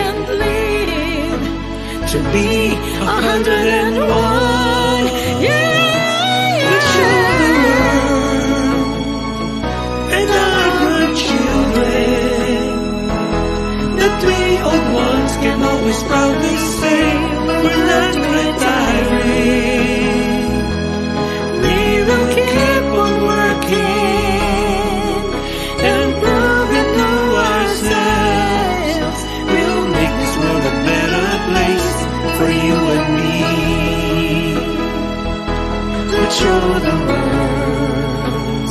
and live to be 101. Yeah, we show the world and our grandchildren that we old ones can always proudly say we're not retiring. We will keep on working and proving to ourselves we'll make this world a better place for you and me. We'll show the world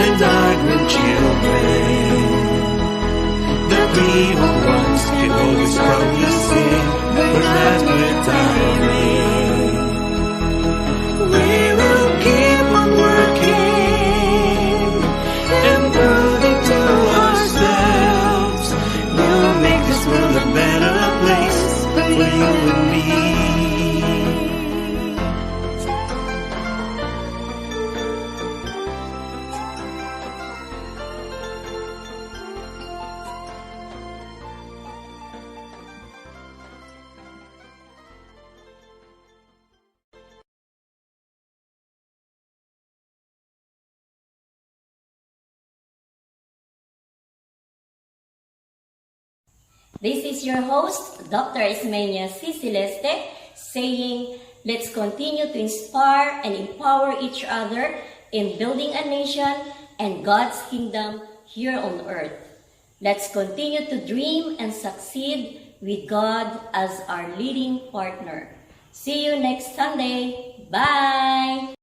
and our grandchildren that we old ones can always proudly say we're not retiring. We will keep on working and proving to ourselves we'll make this world a better place for you and me. This is your host, Dr. Esmenia C. Celeste, saying, let's continue to inspire and empower each other in building a nation and God's kingdom here on earth. Let's continue to dream and succeed with God as our leading partner. See you next Sunday. Bye!